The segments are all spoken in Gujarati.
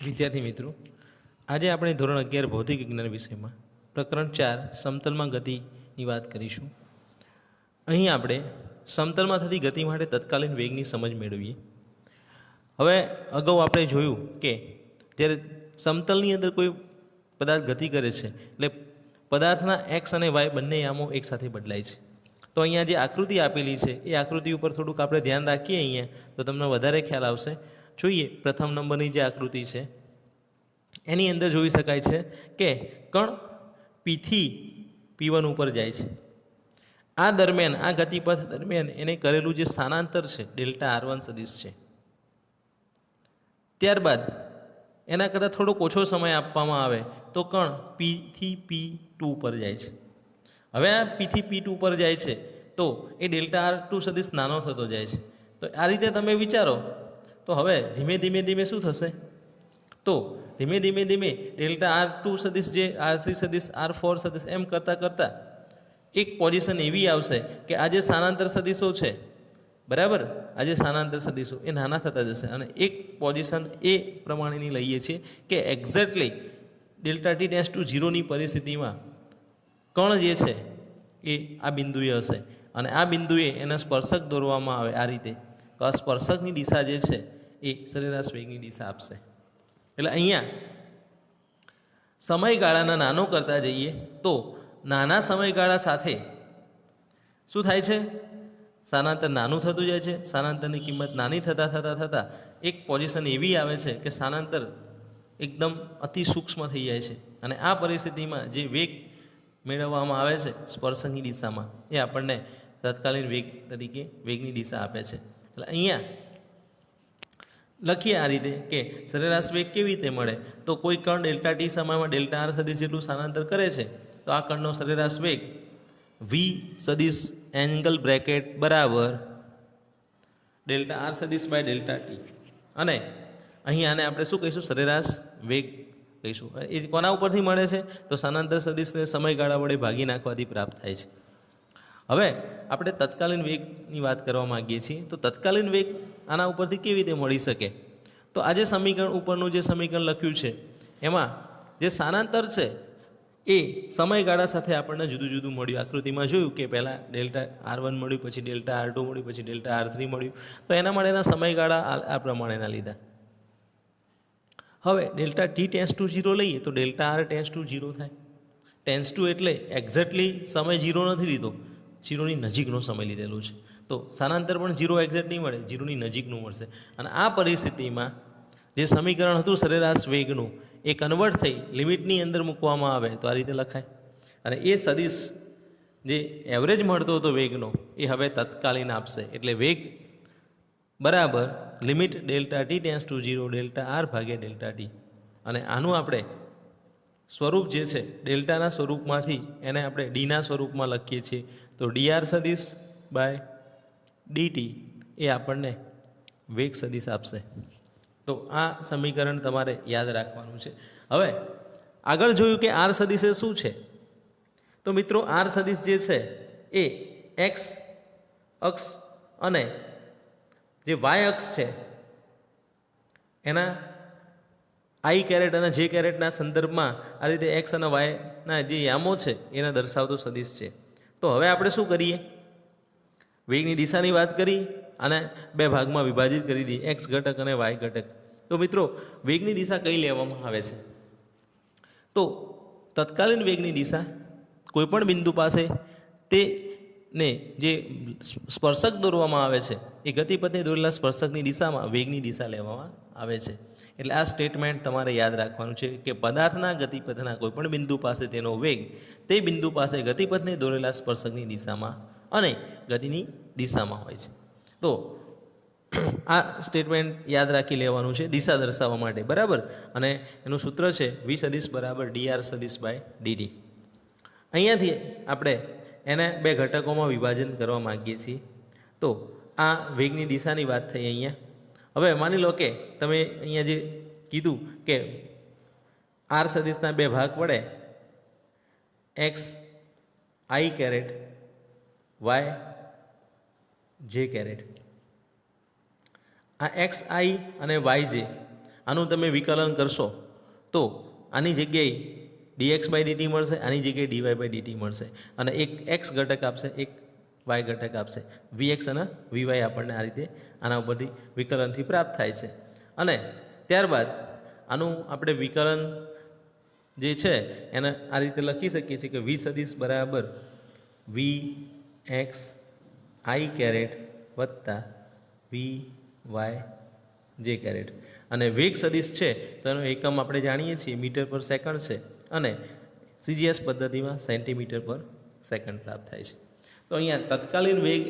વિદ્યાર્થી મિત્રો, આજે આપણે ધોરણ 11 ભૌતિક વિજ્ઞાન વિષયમાં પ્રકરણ 4 સમતલમાં ગતિની વાત કરીશું. અહીં આપણે સમતલમાં થતી ગતિ માટે તત્કાલીન વેગની સમજ મેળવીએ. હવે અગાઉ આપણે જોયું કે જ્યારે સમતલની અંદર કોઈ પદાર્થ ગતિ કરે છે એટલે પદાર્થના એક્સ અને વાય બંને યામો એકસાથે બદલાય છે. તો અહીંયા જે આકૃતિ આપેલી છે એ આકૃતિ ઉપર થોડુંક આપણે ધ્યાન રાખીએ અહીંયા તો તમને વધારે ખ્યાલ આવશે. જોઈએ પ્રથમ નંબરની જે આકૃતિ છે એની અંદર જોઈ શકાય છે કે કણ પીથી P1 ઉપર જાય છે. આ દરમિયાન આ ગતિપથ દરમિયાન એને કરેલું જે સ્થાનાંતર છે ડેલ્ટા R1 સદિશ છે. ત્યારબાદ એના કરતાં થોડોક ઓછો સમય આપવામાં આવે તો કણ P થી P2 ઉપર જાય છે. હવે આ P થી P2 ઉપર જાય છે તો એ ડેલ્ટા R2 સદિશ નાનો થતો જાય છે. તો આ રીતે તમે વિચારો તો હવે ધીમે ધીમે શું થશે? તો ધીમે ધીમે ડેલ્ટા R2 સદિશ જે R3 સદિશ R4 સદિશ એમ કરતાં એક પોઝિશન એવી આવશે કે આ જે સ્થાનાંતર સદિશો છે, બરાબર, આ જે સ્થાનાંતર સદિશો એ નાના થતા જશે અને એક પોઝિશન એ પ્રમાણેની લઈએ છીએ કે exactly delta T tends to 0ની પરિસ્થિતિમાં કણ જે છે એ આ બિંદુએ હશે અને આ બિંદુએ એના સ્પર્શક દોરવામાં આવે આ રીતે. તો આ સ્પર્શકની દિશા જે છે એ સરેરાશ વેગની દિશા આપશે. એટલે અહીંયા સમયગાળાના નાનો કરતા જઈએ તો નાના સમયગાળા સાથે શું થાય છે? સ્થાનાંતર નાનું થતું જાય છે. સ્થાનાંતરની કિંમત નાની થતાં એક પોઝિશન એવી આવે છે કે સ્થાનાંતર એકદમ અતિ સૂક્ષ્મ થઈ જાય છે અને આ પરિસ્થિતિમાં જે વેગ મેળવવામાં આવે છે સ્પર્શકની દિશામાં એ આપણને તત્કાલીન વેગ તરીકે વેગની દિશા આપે છે. એટલે અહીંયા લખીએ આ રીતે કે સરેરાશ વેગ કેવી રીતે મળે? તો કોઈ કણ ડેલ્ટા T સમયમાં ડેલ્ટા R સદિશ જેટલું સ્થાનાંતર કરે છે તો આ કણનો સરેરાશ વેગ V સદિશ એંગલ બ્રેકેટ બરાબર ડેલ્ટા R સદિશ બાય ડેલ્ટા T અને અહીં આને આપણે શું કહીશું? સરેરાશ વેગ કહીશું. એ કોના ઉપરથી મળે છે? તો સ્થાનાંતર સદિશને સમયગાળા વડે ભાગી નાખવાથી પ્રાપ્ત થાય છે. હવે આપણે તત્કાલીન વેગની વાત કરવા માગીએ છીએ તો તત્કાલીન વેગ આના ઉપરથી કેવી રીતે મળી શકે? તો આ જે સમીકરણ ઉપરનું જે સમીકરણ લખ્યું છે એમાં જે સ્થાનાંતર છે એ સમયગાળા સાથે આપણને જુદું જુદું મળ્યું. આકૃતિમાં જોયું કે પહેલાં ડેલ્ટા R1 મળ્યું, પછી ડેલ્ટા R2 મળ્યું, પછી ડેલ્ટા R3 મળ્યું. તો એના માટેના સમયગાળા આ પ્રમાણેના લીધા. હવે ડેલ્ટા T ટેન્ડ્સ ટુ 0 લઈએ તો ડેલ્ટા R ટેન્ડ્સ ટુ 0 થાય. ટેન્ડ્સ ટુ એટલે એક્ઝેક્ટલી સમય 0 નથી લીધો, 0ની નજીકનો સમય લીધેલો છે. તો સ્થાનાંતર પણ 0 એક્ઝેક્ટ નહીં મળે, 0ની નજીકનું મળશે. અને આ પરિસ્થિતિમાં જે સમીકરણ હતું સરેરાશ વેગનું એ કન્વર્ટ થઈ લિમિટની અંદર મૂકવામાં આવે તો આ રીતે લખાય અને એ સદિશ જે એવરેજ મળતો હતો વેગનો એ હવે તત્કાલીન આપશે. એટલે વેગ બરાબર limit delta T tends two 0 delta R ભાગ્યા ડેલ્ટા T. અને આનું આપણે સ્વરૂપ જે છે ડેલ્ટાના સ્વરૂપમાંથી એને આપણે ડીના સ્વરૂપમાં લખીએ છીએ તો dr સદિશ બાય dt એ આપણને વેગ સદિશ આપશે. તો આ સમીકરણ તમારે યાદ રાખવાનું છે. હવે આગળ જોયું કે R સદિશ એ શું છે? તો મિત્રો R સદિશ જે છે એ x અક્ષ અને જે y અક્ષ છે એના I કેરેટ અને J કેરેટના સંદર્ભમાં આ રીતે x અને yના જે યામો છે એને દર્શાવતો સદિશ છે. તો હવે આપણે શું કરીએ? વેગની દિશાની વાત કરી અને બે ભાગમાં વિભાજિત કરી દઈએ, x ઘટક અને y ઘટક. તો મિત્રો વેગની દિશા કઈ લેવામાં આવે છે? તો તત્કાલીન વેગની દિશા કોઈપણ બિંદુ પાસે તેને જે સ્પર્શક દોરવામાં આવે છે એ ગતિપથને દોરેલા સ્પર્શકની દિશામાં વેગની દિશા લેવામાં આવે છે. એટલે આ સ્ટેટમેન્ટ તમારે યાદ રાખવાનું છે કે પદાર્થના ગતિપથના કોઈપણ બિંદુ પાસે તેનો વેગ તે બિંદુ પાસે ગતિપથને દોરેલા સ્પર્શકની દિશામાં અને ગતિની દિશામાં હોય છે. તો આ સ્ટેટમેન્ટ યાદ રાખી લેવાનું છે દિશા દર્શાવવા માટે, બરાબર. અને એનું સૂત્ર છે V સદિશ બરાબર dr સદિશ બાય dt. અહીંયાથી આપણે એને બે ઘટકોમાં વિભાજન કરવા માગીએ છીએ. તો આ વેગની દિશાની વાત થઈ અહીંયા. હવે માની લો કે તમે અહીંયા જે કીધું કે R સદિશના બે ભાગ પડે, x I caret y J caret. આ XI અને YJ આનું તમે વિકલન કરશો તો આની જગ્યાએ dx બાય dt મળશે, આની જગ્યાએ dy બાય dt મળશે, અને એક x ઘટક આપશે, એક y ઘટક આપશે. vx અને vy આપણને આ રીતે આના ઉપરથી વિકલનથી પ્રાપ્ત થાય છે. અને ત્યારબાદ આનું આપણે વિકલન જે છે એને આ રીતે લખી શકીએ છીએ કે v સદિશ બરાબર vx i કેરેટ વત્તા vy જે કેરેટ. અને વેગ સદિશ છે તો એનો એકમ આપણે જાણીએ છીએ મીટર પર સેકન્ડ છે, અને CGS પદ્ધતિમાં સેન્ટીમીટર પર સેકન્ડ પ્રાપ્ત થાય છે. તો અહીંયા તત્કાલીન વેગ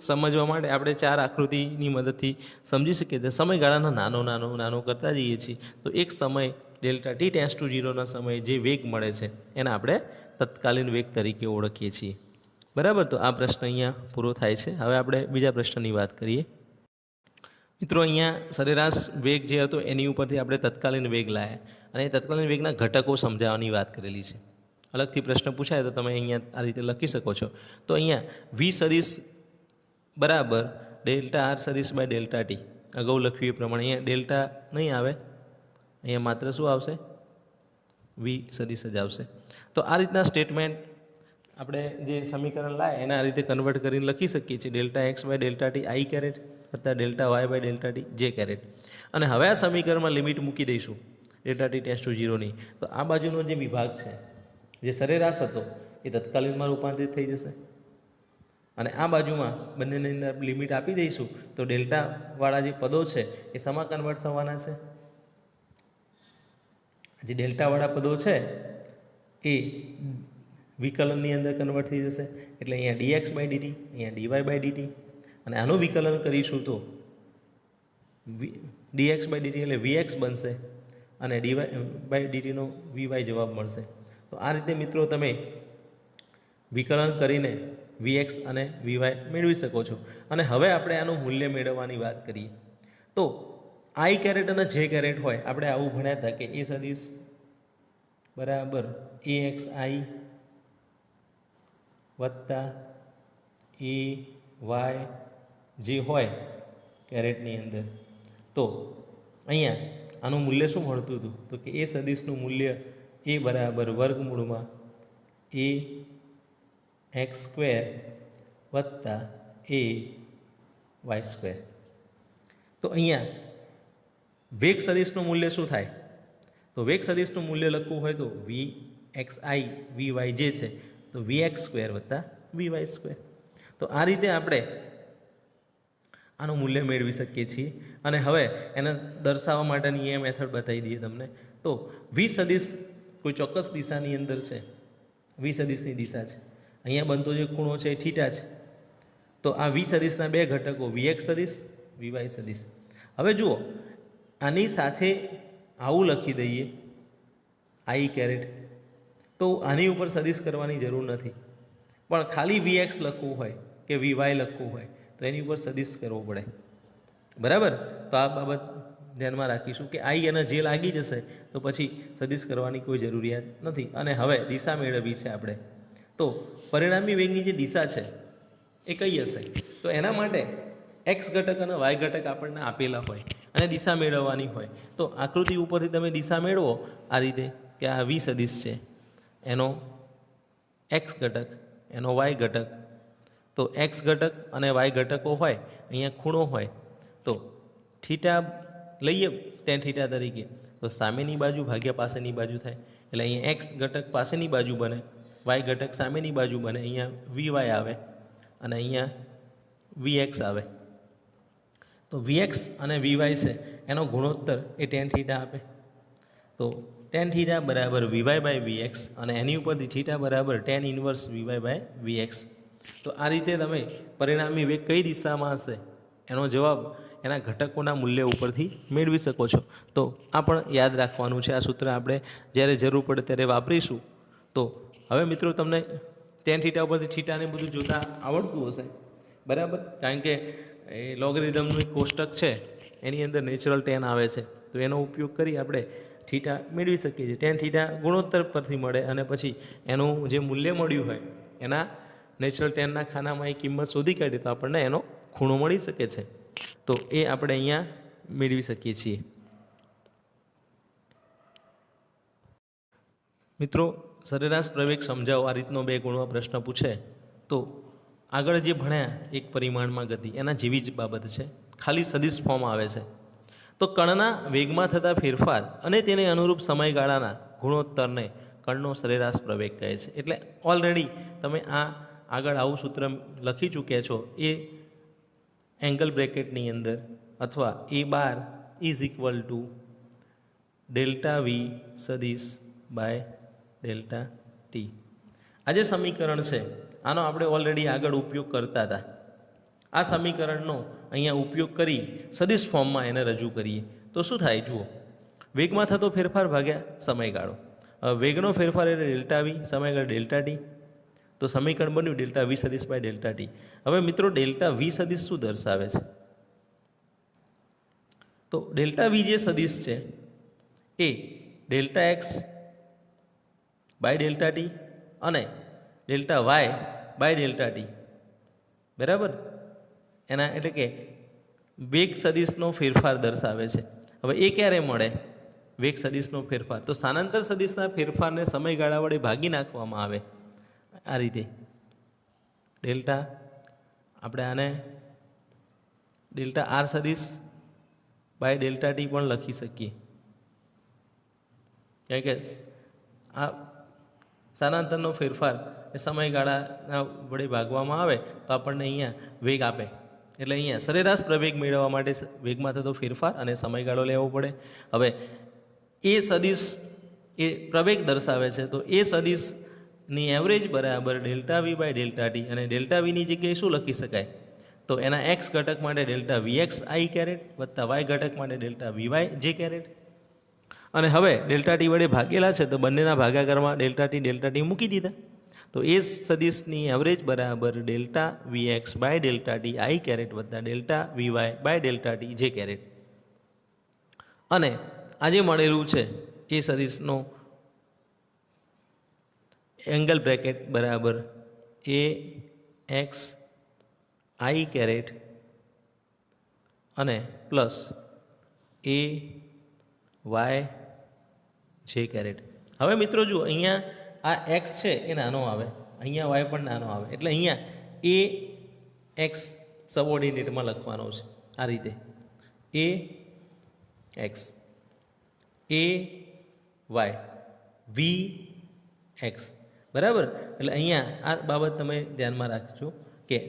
સમજવા માટે આપણે 4 આકૃતિની મદદથી સમજી શકીએ છીએ. સમયગાળાનો નાનો કરતા જઈએ છીએ તો એક સમય ડેલ્ટા t ટેન્ડ્સ ટુ 0ના સમયે જે વેગ મળે છે એને આપણે તત્કાલીન વેગ તરીકે ઓળખીએ છીએ. બરાબર, તો આ પ્રશ્ન અહીંયા પૂરો થાય છે. હવે આપણે બીજા પ્રશ્નની વાત કરીએ. મિત્રો, અહીંયા સરેરાશ વેગ જે હતો એની ઉપરથી આપણે તત્કાલીન વેગ લાવ્યા, અને એ તત્કાલીન વેગના ઘટકો સમજાવવાની વાત કરેલી છે. અલગથી પ્રશ્ન પૂછાય તો તમે અહીંયા આ રીતે લખી શકો છો. તો અહીંયા v સદિશ બરાબર ડેલ્ટા r સદિશ બાય ડેલ્ટા t. અગાઉ લખ્યું એ પ્રમાણે અહીંયા ડેલ્ટા નહીં આવે, અહીંયા માત્ર શું આવશે? v સદિશ જ આવશે. તો આ રીતના સ્ટેટમેન્ટ આપણે જે સમીકરણ લાય એના આ રીતે કન્વર્ટ કરીને લખી શકીએ છીએ. Delta x by delta t i caret વત્તા delta y by delta t j caret. અને હવે આ સમીકરણમાં લિમિટ મૂકી દઈશું ડેલ્ટા ટી ટેન્ડ્સ ટુ 0ની. તો આ બાજુનો જે વિભાગ છે, જે સરેરાશ હતો, એ તત્કાલીનમાં રૂપાંતરિત થઈ જશે, અને આ બાજુમાં બંનેની અંદર લિમિટ આપી દઈશું તો ડેલ્ટાવાળા જે પદો છે એ શેમાં કન્વર્ટ થવાના છે? જે ડેલ્ટાવાળા પદો છે એ વિકલનની અંદર કન્વર્ટ થઈ જશે. એટલે અહીંયા dx બાય dt, અહીંયા dy બાય dt, અને આનું વિકલન કરીશું તો dx બાય dt એટલે vx બનશે, અને dy બાય dtનો vy જવાબ મળશે. તો આ રીતે મિત્રો તમે વિકલન કરીને vx અને vy મેળવી શકો છો. અને હવે આપણે આનું મૂલ્ય મેળવવાની વાત કરીએ તો i કેરેટ અને j કેરેટ હોય, આપણે આવું ભણ્યા હતા કે a સદિશ બરાબર axi વત્તા ay જે હોય કેરેટની અંદર, તો અહીંયા આનું મૂલ્ય શું મળતું હતું? તો કે એ સદિશનું મૂલ્ય a બરાબર વર્ગમૂળમાં a x સ્ક્વેર વત્તા a y સ્ક્વેર. તો અહીંયા વેગ સદિશનું મૂલ્ય શું થાય? તો વેગ સદિશનું મૂલ્ય લખવું હોય તો vxi vy જે છે તો vx સ્ક્વેર વત્તા vy સ્ક્વેર. તો આ રીતે આપણે આનું મૂલ્ય મેળવી શકીએ છીએ. અને હવે એને દર્શાવવા માટેની એ મેથડ બતાવી દઈએ તમને. તો v સદિશ કોઈ ચોક્કસ દિશાની અંદર છે, v સદિશની દિશા છે, અહીંયા બનતો જે ખૂણો છે એ થીટા છે. તો આ v સદિશના બે ઘટકો vx સદિશ vy સદિશ. હવે જુઓ, આની સાથે આવું લખી દઈએ i કેરેટ, તો આની ઉપર સદિશ કરવાની જરૂર નથી, પણ ખાલી vx લખવું હોય કે vy લખવું હોય તો એની ઉપર સદિશ કરવો પડે. બરાબર, તો આ બાબત ધ્યાનમાં રાખીશું કે i અને j લાગી જશે તો પછી સદિશ કરવાની કોઈ જરૂરિયાત નથી. અને હવે દિશા મેળવવી છે આપણે, તો પરિણામી વેગની જે દિશા છે એ કઈ હશે? તો એના માટે એક્સ ઘટક અને વાય ઘટક આપણને આપેલા હોય અને દિશા મેળવવાની હોય. તો આકૃતિ ઉપરથી તમે દિશા મેળવો આ રીતે કે આ v સદિશ છે, એનો એક્સ ઘટક, એનો વાય ઘટક. તો એક્સ ઘટક અને વાય ઘટકો હોય, અહીંયા ખૂણો હોય, તો થીટા લઈએ ટેન થીટા તરીકે, તો સામેની બાજુ ભાગ્યા પાસેની બાજુ થાય. એટલે અહીંયા એક્સ ઘટક પાસેની બાજુ બને, વાય ઘટક સામેની બાજુ બને, અહીંયા vy આવે અને અહીંયા vx આવે. તો vx અને vy છે એનો ગુણોત્તર એ ટેન થીટા આપે. તો ટેન થીટા બરાબર vy બાય vx, અને એની ઉપરથી થીટા બરાબર tan inverse vy by vx. તો આ રીતે તમે પરિણામી વેગ કઈ દિશામાં હશે એનો જવાબ એના ઘટકોના મૂલ્ય ઉપરથી મેળવી શકો છો. તો આ પણ યાદ રાખવાનું છે. આ સૂત્ર આપણે જ્યારે જરૂર પડે ત્યારે વાપરીશું. તો હવે મિત્રો તમને ટેન થીટા ઉપરથી થીટાને બધું જોતાં આવડતું હશે, બરાબર? કારણ કે એ લોગરિધમનું એક કોષ્ટક છે એની અંદર નેચરલ ટેન આવે છે, તો એનો ઉપયોગ કરી આપણે થીટા મેળવી શકીએ છીએ. ટેન થીટા ગુણોત્તર પરથી મળે અને પછી એનું જે મૂલ્ય મળ્યું હોય એના નેચરલ ટેનના ખાનામાં એ કિંમત શોધી કાઢીએ તો આપણને એનો ખૂણો મળી શકે છે. તો એ આપણે અહીંયા મેળવી શકીએ છીએ. મિત્રો, સરેરાશ પ્રવેગ સમજાવો આ રીતનો 2 ગુણમાં પ્રશ્ન પૂછે તો આગળ જે ભણ્યા એક પરિમાણમાં ગતિ એના જેવી જ બાબત છે, ખાલી સદિશ ફોર્મ આવે છે. તો કણના વેગમાં થતા ફેરફાર અને તેને અનુરૂપ સમયગાળાના ગુણોત્તરને કણનો સરેરાશ પ્રવેગ કહે છે. એટલે ઓલરેડી તમે આ આગળ આવું સૂત્ર લખી ચૂક્યા છો. એ એંગલ બ્રેકેટની અંદર અથવા A12 is equal to delta V સદિશ બાય ડેલ્ટા ટી. આ જે સમીકરણ છે આનો આપણે ઓલરેડી આગળ ઉપયોગ કરતા હતા. આ સમીકરણનો અહીંયા ઉપયોગ કરી સદિશ ફોર્મમાં એને રજૂ કરીએ તો શું થાય જુઓ. વેગમાં થતો ફેરફાર ભાગ્યા સમયગાળો. વેગનો ફેરફાર એટલે ડેલ્ટા વી, સમયગાળો ડેલ્ટા ટી. તો સમીકરણ બન્યું ડેલ્ટા વી સદિશ બાય ડેલ્ટા ટી. હવે મિત્રો ડેલ્ટા વી સદિશ શું દર્શાવે છે? તો ડેલ્ટા વી જે સદિશ છે એ delta x by delta T અને delta y by delta t, બરાબર, એના એટલે કે વેગ સદિશનો ફેરફાર દર્શાવે છે. હવે એ ક્યારે મળે વેગ સદિશનો ફેરફાર? તો સ્થાનાંતર સદિશના ફેરફારને સમયગાળા વડે ભાગી નાખવામાં આવે આ રીતે. ડેલ્ટા આપણે આને ડેલ્ટા આર સદિશ બાય ડેલ્ટા ટી પણ લખી શકીએ, કારણ કે આ સ્થાનાંતરનો ફેરફાર એ સમયગાળાના વડે ભાગવામાં આવે તો આપણને અહીંયા વેગ આપે. એટલે અહીંયા સરેરાશ પ્રવેગ મેળવવા માટે વેગમાં થતો ફેરફાર અને સમયગાળો લેવો પડે. હવે એ સદિશ એ પ્રવેગ દર્શાવે છે તો એ સદિશની એવરેજ બરાબર delta V by delta T, અને ડેલ્ટા વીની જગ્યાએ શું લખી શકાય? તો એના એક્સ ઘટક માટે ડેલ્ટા વી એક્સ આઈ કેરેટ વત્તા વાય ઘટક માટે ડેલ્ટા વી વાય જે કેરેટ. અને હવે ડેલ્ટા ટી વડે ભાગેલા છે તો બંનેના ભાગાકારમાં ડેલ્ટા ટી મૂકી દીધા. તો એ સદિશની એવરેજ બરાબર delta V x by delta t i caret વત્તા delta V y by delta t j caret. અને આ જે મળેલું છે એ સદિશનો એંગલ બ્રેકેટ બરાબર એ એક્સ આઈ કેરેટ અને પ્લસ એ વાય જે કેરેટ. હવે મિત્રો જુઓ, અહીંયા આ એક્સ છે એ નાનો આવે, અહીંયા વાય પણ નાનો આવે, એટલે અહીંયા એ એક્સ સબઓર્ડિનેટમાં લખવાનો છે આ રીતે. A x a y v x, બરાબર. એટલે અહીંયા આ બાબત તમે ધ્યાનમાં રાખજો કે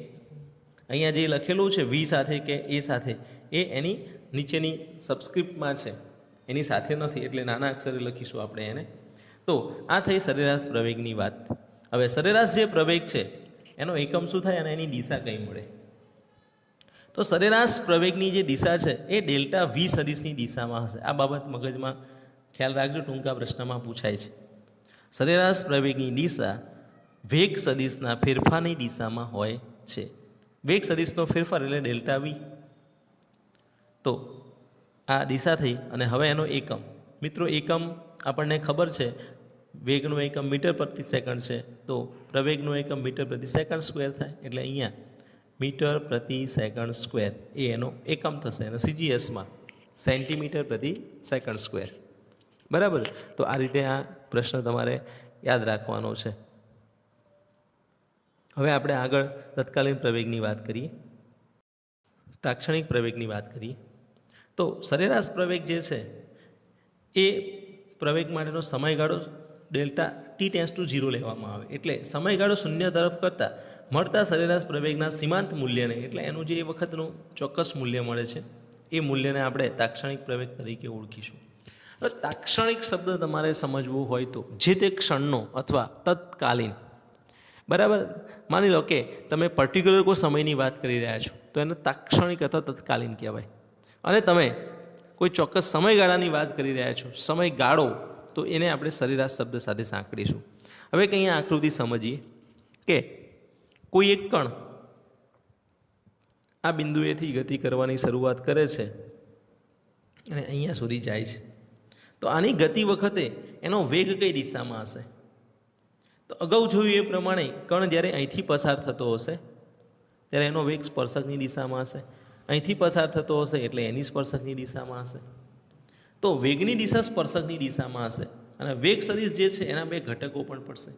અહીંયા જે લખેલું છે વી સાથે કે એ સાથે એ એની નીચેની સબસ્ક્રિપ્ટમાં છે, એની સાથે નથી, એટલે નાના અક્ષરે લખીશું આપણે એને. તો આ થઈ સરેરાશ પ્રવેગની વાત. હવે સરેરાશ જે પ્રવેગ છે એનો એકમ શું થાય અને એની દિશા કઈ મળે? તો સરેરાશ પ્રવેગની જે દિશા છે એ ડેલ્ટા વી સદિશની દિશામાં હશે. આ બાબત મગજમાં ખ્યાલ રાખજો, ટૂંકા પ્રશ્નમાં પૂછાય છે. સરેરાશ પ્રવેગની દિશા વેગ સદિશના ફેરફારની દિશામાં હોય છે. વેગ સદિશનો ફેરફાર એટલે ડેલ્ટા વી. તો આ દિશા થઈ. અને હવે એનો એકમ, મિત્રો એકમ આપણને ખબર છે, વેગનો એકમ મીટર પ્રતિ સેકન્ડ છે, તો પ્રવેગનો એકમ મીટર પ્રતિ સેકન્ડ સ્ક્વેર થાય. એટલે અહીંયા મીટર પ્રતિ સેકન્ડ સ્ક્વેર એ એનો એકમ થશે, અને CGSમાં સેન્ટીમીટર પ્રતિ સેકન્ડ સ્ક્વેર, બરાબર. તો આ રીતે આ પ્રશ્ન તમારે યાદ રાખવાનો છે. હવે આપણે આગળ તત્કાલીન પ્રવેગની વાત કરીએ, તાક્ષણિક પ્રવેગની વાત કરીએ. તો સરેરાશ પ્રવેગ જે છે એ પ્રવેગ માટેનો સમયગાળો ડેલ્ટા ટી ટેન્સ ટુ 0 લેવામાં આવે. એટલે સમયગાળો શૂન્ય તરફ કરતાં મળતા સરેરાશ પ્રવેગના સીમાંત મૂલ્યને, એટલે એનું જે એ વખતનું ચોક્કસ મૂલ્ય મળે છે એ મૂલ્યને આપણે તાક્ષણિક પ્રવેગ તરીકે ઓળખીશું. હવે તાક્ષણિક શબ્દ તમારે સમજવો હોય તો જે તે ક્ષણનો અથવા તત્કાલીન, બરાબર. માની લો કે તમે પર્ટિક્યુલર કોઈ સમયની વાત કરી રહ્યા છો તો એને તાક્ષણિક અથવા તત્કાલીન કહેવાય. અને તમે કોઈ ચોક્કસ સમયગાળાની વાત કરી રહ્યા છો, સમયગાળો, તો એને આપણે સરેરાશ શબ્દ સાથે સાંકળીશું. હવે કંઈ આકૃતિ સમજીએ કે કોઈ એક કણ આ બિંદુએથી ગતિ કરવાની શરૂઆત કરે છે અને અહીંયા સુધી જાય છે. તો આની ગતિ વખતે એનો વેગ કઈ દિશામાં હશે? તો અગાઉ જોયું એ પ્રમાણે કણ જ્યારે અહીંથી પસાર થતો હશે ત્યારે એનો વેગ સ્પર્શકની દિશામાં હશે, અહીંથી પસાર થતો હશે એટલે એની સ્પર્શકની દિશામાં હશે. તો વેગની દિશા સ્પર્શકની દિશામાં હશે અને વેગ સદિશ જે છે એના બે ઘટકો પણ પડશે.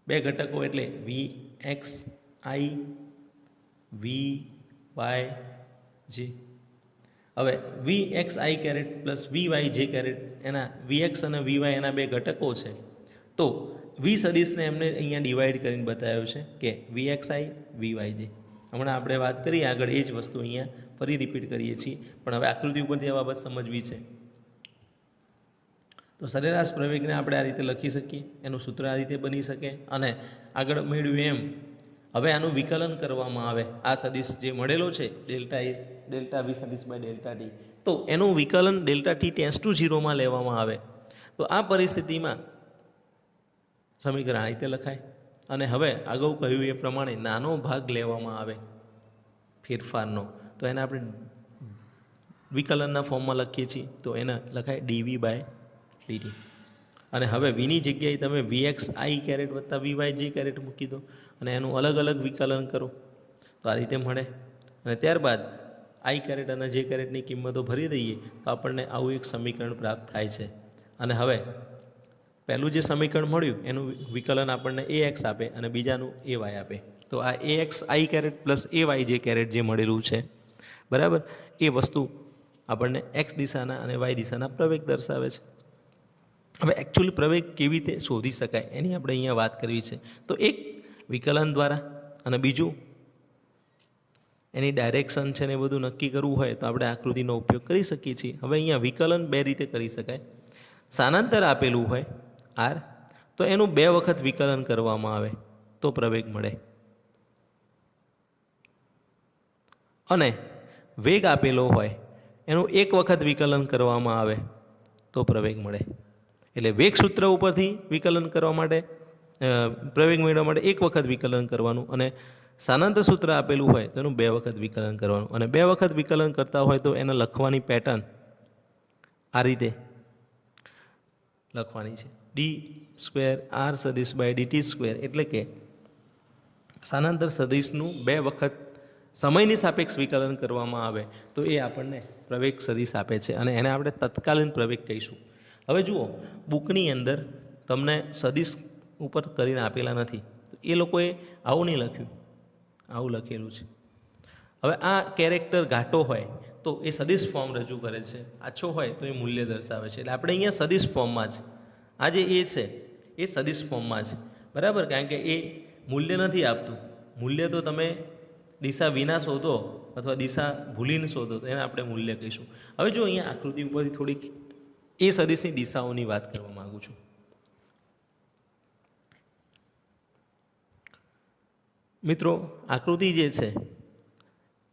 બે ઘટકો એટલે વી એક્સ આઈ વી વાય જે. હવે વી એક્સ આઈ કેરેટ પ્લસ વી વાય જે કેરેટ એના વી એક્સ અને વી વાય એના બે ઘટકો છે. તો વી સદિશને એમને અહીંયા ડિવાઈડ કરીને બતાવ્યો છે કે વી એક્સ આઈ વી વાય જે. હમણાં આપણે વાત કરીએ આગળ એ જ વસ્તુ અહીંયા ફરી રિપીટ કરીએ છીએ, પણ હવે આકૃતિ ઉપરથી આ બાબત સમજવી છે. તો સરેરાશ પ્રવેગને આપણે આ રીતે લખી શકીએ, એનું સૂત્ર આ રીતે બની શકે. અને આગળ મેળવ્યું એમ હવે આનું વિકલન કરવામાં આવે. આ સદિશ જે મળેલો છે ડેલ્ટા એ ડેલ્ટા વી સદિશ બાય ડેલ્ટા ટી, તો એનું વિકલન ડેલ્ટા ટી ટેન્સ ટુ 0માં લેવામાં આવે. તો આ પરિસ્થિતિમાં સમીકરણ આ રીતે લખાય. અને હવે અગાઉ કહ્યું એ પ્રમાણે નાનો ભાગ લેવામાં આવે ફેરફારનો, તો એને આપણે વિકલનના ફોર્મમાં લખીએ છીએ. તો એને લખાય ડીવી બાય ડીટી. અને હવે વીની જગ્યાએ તમે વી એક્સ આઈ કેરેટ વત્તા વી વાય જે કેરેટ મૂકી દો અને એનું અલગ અલગ વિકલન કરો, તો આ રીતે મળે. અને ત્યારબાદ આઈ કેરેટ અને જે કેરેટની કિંમતો ભરી દઈએ તો આપણને આવું એક સમીકરણ પ્રાપ્ત થાય છે. અને હવે પહેલું જે સમીકરણ મળ્યું એનું વિકલન આપણને એ એક્સ આપે અને બીજાનું એ વાય આપે. તો આ a x I caret plus a y જે કેરેટ જે મળેલું છે, બરાબર, એ વસ્તુ આપણને એક્સ દિશાના અને વાય દિશાના પ્રવેગ દર્શાવે છે. હવે એકચ્યુઅલી પ્રવેગ કેવી રીતે શોધી શકાય એની આપણે અહીંયા વાત કરવી છે. તો એક વિકલન દ્વારા અને બીજું એની ડાયરેક્શન છે ને એ બધું નક્કી કરવું હોય તો આપણે આકૃતિનો ઉપયોગ કરી શકીએ છીએ. હવે અહીંયા વિકલન બે રીતે કરી શકાય. સ્થાનાંતર આપેલું હોય આર, તો એનું 2 વખત વિકલન કરવામાં આવે તો પ્રવેગ મળે. અને વેગ આપેલો હોય એનું 1 વખત વિકલન કરવામાં આવે તો પ્રવેગ મળે. એટલે વેગ સૂત્ર ઉપરથી વિકલન કરવા માટે પ્રવેગ મેળવવા માટે 1 વખત વિકલન કરવાનું, અને સ્થાનાંતર સૂત્ર આપેલું હોય તો એનું 2 વખત વિકલન કરવાનું. અને 2 વખત વિકલન કરતા હોય તો એને લખવાની પેટર્ન આ રીતે લખવાની છે, ડી સ્ક્વેર આર સદિશ બાય ડીટી સ્ક્વેર. એટલે કે સ્થાનાંતર સદિશનું 2 વખત સમયની સાપેક્ષ વિકલન કરવામાં આવે તો એ આપણને પ્રવેગ સદિશ આપે છે, અને એને આપણે તત્કાલીન પ્રવેગ કહીશું. હવે જુઓ, બુકની અંદર તમને સદિશ ઉપર કરીને આપેલા નથી, તો એ લોકોએ આવું નહીં લખ્યું, આવું લખેલું છે. હવે આ કેરેક્ટર ઘાટો હોય તો એ સદિશ ફોર્મ રજૂ કરે છે, આછો હોય તો એ મૂલ્ય દર્શાવે છે. એટલે આપણે અહીંયા સદિશ ફોર્મમાં જ આ જે એ છે એ સદિશ ફોર્મમાં જ, બરાબર, કારણ કે એ મૂલ્ય નથી આપતું. મૂલ્ય તો તમે દિશા વિના શોધો અથવા દિશા ભૂલીને શોધો તો એને આપણે મૂલ્ય કહીશું. હવે જો અહીંયા આકૃતિ ઉપરથી થોડીક એ સદિશની દિશાઓની વાત કરવા માગું છું. મિત્રો, આકૃતિ જે છે,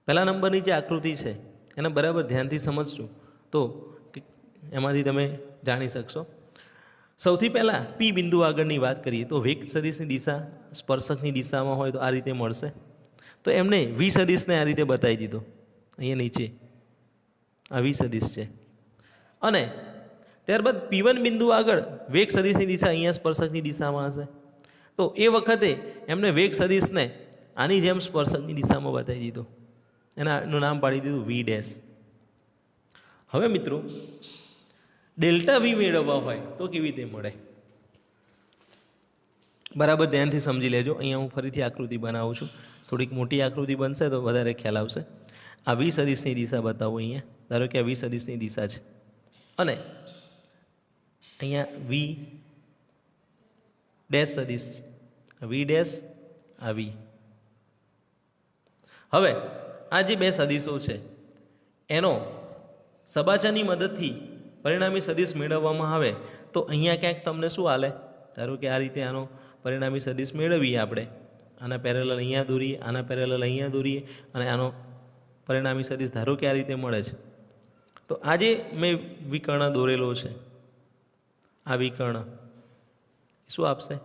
પહેલા નંબરની જે આકૃતિ છે એને બરાબર ધ્યાનથી સમજશું તો એમાંથી તમે જાણી શકશો. સૌથી પહેલાં પી બિંદુ આગળની વાત કરીએ તો વેગ સદિશની દિશા સ્પર્શકની દિશામાં હોય તો આ રીતે મળશે. તો એમને વી સદિશને આ રીતે બતાવી દીધો, અહીંયા નીચે આ વી સદિશ છે. અને ત્યારબાદ P1 બિંદુ આગળ વેગ સદિશની દિશા અહીંયા સ્પર્શકની દિશામાં હશે. તો એ વખતે એમને વેગ સદિશને આની જેમ સ્પર્શકની દિશામાં બતાવી દીધો, એનું નામ પાડી દીધું વી ડેશ. હવે મિત્રો, ડેલ્ટા વી મેળવવા હોય તો કેવી રીતે મળે, બરાબર ધ્યાનથી સમજી લેજો. અહીંયા હું ફરીથી આકૃતિ બનાવું છું, થોડીક મોટી આકૃતિ બનશે તો વધારે ખ્યાલ આવશે. આ વી સદિશની દિશા બતાવું. અહીંયા ધારો કે આ વી સદિશની દિશા છે અને અહીંયા વી ડેશ સદિશ છે, વી ડેશ આ વી. હવે આ જે બે સદિશો છે એનો સબાચાની મદદથી પરિણામી સદિશ મેળવવામાં આવે તો અહીંયા ક્યાંક તમને શું હાલે, ધારો કે આ રીતે આનો પરિણામી સદિશ મેળવીએ આપણે, આના પેરેલલ અહીંયા દોરીએ, આના પેરેલલ અહીંયા દોરીએ અને આનો પરિણામી સદિશ ધારો કે આ રીતે મળે છે. તો આજે મેં વિકર્ણ દોરેલો છે, આ વિકર્ણ શું આપશે,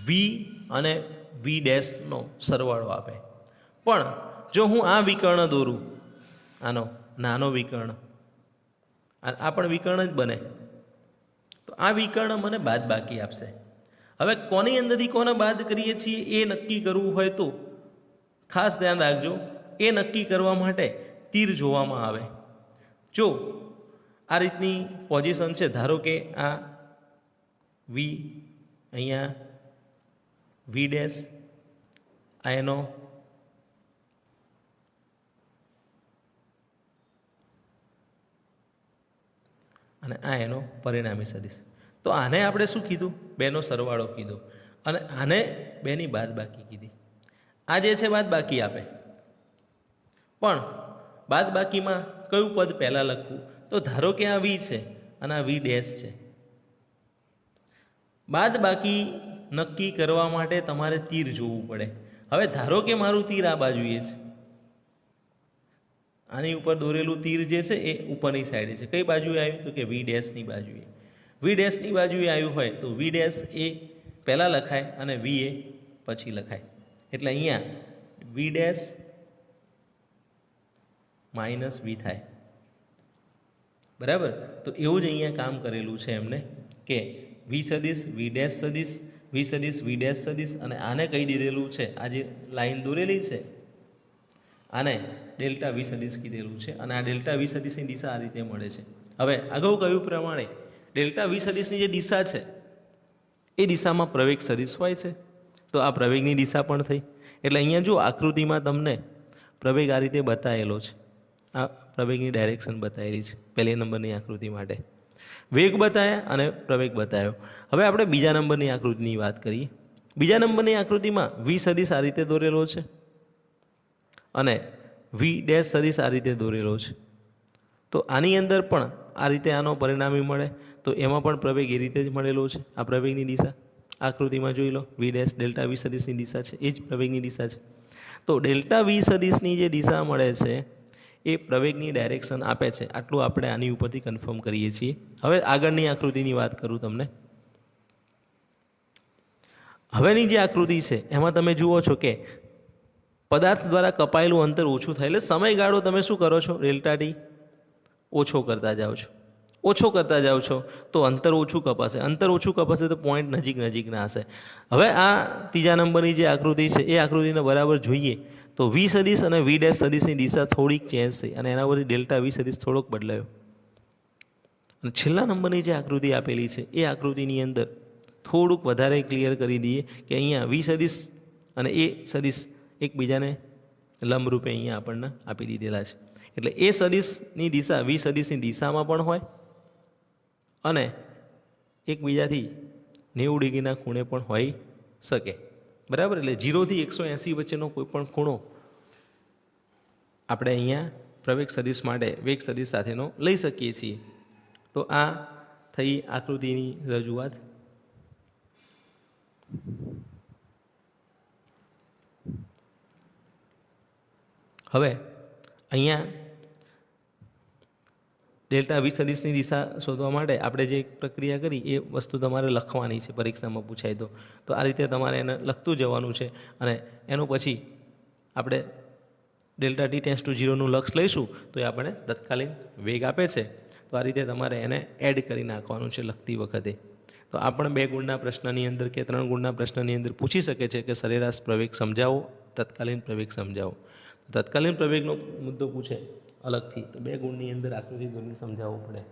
વી અને વી ડેશનો સરવાળો આપે. પણ જો હું આ વિકર્ણ દોરું, આનો નાનો વિકર્ણ, આ પણ વિકર્ણ જ બને, તો આ વિકર્ણ મને બાદ બાકી આપશે. હવે કોની અંદરથી કોને બાદ કરીએ છીએ એ નક્કી કરવું હોય તો ખાસ ધ્યાન રાખજો, એ નક્કી કરવા માટે તીર જોવામાં આવે. જો આ રીતની પોઝિશન છે. ધારો કે આ વી, અહીંયા વી ડેશ, આ એનો અને આ એનો પરિણામી સદિશ. તો આને આપણે શું કીધું? બેનો સરવાળો કીધો અને આને બેની બાદબાકી કીધી. આ જે છે બાદબાકી આપે, પણ બાદબાકીમાં કયું પદ પહેલાં લખવું? તો ધારો કે આ વી છે અને આ વી ડેશ છે. બાદબાકી નક્કી કરવા માટે તમારે તીર જોવું પડે. હવે ધારો કે મારું તીર આ બાજુએ છે, આની ઉપર દોરેલું તીર જે છે એ ઉપરની સાઈડે છે. કઈ બાજુએ આવ્યું? તો કે વી ડેશની બાજુએ. વી ડેશની બાજુએ આવ્યું હોય તો વી ડેશ એ પહેલાં લખાય અને વી એ પછી લખાય. એટલે અહીંયા વી ડેશ માઇનસ વી થાય. બરાબર? તો એવું જ અહીંયા કામ કરેલું છે એમને કે વી સદિશ, વી ડેશ સદિશ, વી સદિશ, વી ડેશ સદિશ, અને આને કહી દીધેલું છે, આ જે લાઈન દોરેલી છે આને ડેલ્ટા વી સદિશ કીધેલું છે. અને આ ડેલ્ટા વી સદિશની દિશા આ રીતે મળે છે. હવે અગાઉ કહ્યું પ્રમાણે ડેલ્ટા વી સદિશની જે દિશા છે એ દિશામાં પ્રવેગ સદિશ હોય છે. તો આ પ્રવેગની દિશા પણ થઈ. એટલે અહીંયા જો આકૃતિમાં તમને પ્રવેગ આ રીતે બતાવેલો છે, આ પ્રવેગની ડાયરેક્શન બતાવેલી છે પહેલી નંબરની આકૃતિ માટે. વેગ બતાવ્યા અને પ્રવેગ બતાવ્યો. હવે આપણે બીજા નંબરની આકૃતિની વાત કરીએ. બીજા નંબરની આકૃતિમાં વી સદિશ આ રીતે દોરેલો છે અને વી ડેશ સદિશ આ રીતે દોરેલો છે. તો આની અંદર પણ આ રીતે આનો પરિણામી મળે. તો એમાં પણ પ્રવેગ એ રીતે જ મળેલો છે. આ પ્રવેગની દિશા આકૃતિમાં જોઈ લો, વી ડેશ ડેલ્ટા વી સદિશની દિશા છે, એ જ પ્રવેગની દિશા છે. તો ડેલ્ટા વી સદિશની જે દિશા મળે છે એ પ્રવેગની ડાયરેક્શન આપે છે. આટલું આપણે આની ઉપરથી કન્ફર્મ કરીએ છીએ. હવે આગળની આકૃતિની વાત કરું તમને. હવેની જે આકૃતિ છે એમાં તમે જુઓ છો કે પદાર્થ દ્વારા કપાયેલું અંતર ઓછું થાય. એટલે સમયગાળો તમે શું કરો છો? ડેલ્ટા ટી ઓછો કરતા જાઓ છો. ઓછો કરતા જાઓ છો તો અંતર ઓછું કપાશે. અંતર ઓછું કપાશે તો પોઈન્ટ નજીકના હશે. હવે આ ત્રીજા નંબરની જે આકૃતિ છે એ આકૃતિને બરાબર જોઈએ તો વી સદિશ અને વી ડેશ સદિશની દિશા થોડીક ચેન્જ થઈ અને એના પરથી ડેલ્ટા વી સદિશ થોડોક બદલાયો. અને છેલ્લા નંબરની જે આકૃતિ આપેલી છે એ આકૃતિની અંદર થોડુંક વધારે ક્લિયર કરી દઈએ કે અહીંયા વી સદિશ અને એ સદિશ એકબીજાને લંબરૂપે અહીંયા આપણને આપી દીધેલા છે. એટલે એ સદિશની દિશા વી સદિશની દિશામાં પણ હોય અને એકબીજાથી 90 ડિગ્રીના ખૂણે પણ હોઈ શકે. બરાબર? એટલે 0 થી 180 વચ્ચેનો કોઈ પણ ખૂણો આપણે અહીંયા પ્રવેગ સદિશ માટે વેગ સદિશ સાથેનો લઈ શકીએ છીએ. તો આ થઈ આકૃતિની રજૂઆત. હવે અહીંયા ડેલ્ટા વી સદિશની દિશા શોધવા માટે આપણે જે પ્રક્રિયા કરી એ વસ્તુ તમારે લખવાની છે. પરીક્ષામાં પૂછાય તો આ રીતે તમારે એને લખતું જવાનું છે. અને એનું પછી આપણે ડેલ્ટા ટી ટેન્ડ્સ ટુ 0નું લક્ષ લઈશું તો એ આપણે તત્કાલીન વેગ આપે છે. તો આ રીતે તમારે એને એડ કરી નાખવાનું છે લખતી વખતે. તો આ પણ 2 ગુણના પ્રશ્નની અંદર કે 3 ગુણના પ્રશ્નની અંદર પૂછી શકે છે કે સરેરાશ પ્રવેગ સમજાવો, તત્કાલીન પ્રવેગ સમજાવો. તત્કાલીન પ્રવેગનો મુદ્દો પૂછે અલગથી તો 2 ગુણની અંદર આકૃતિ દોરીને સમજાવવું પડે.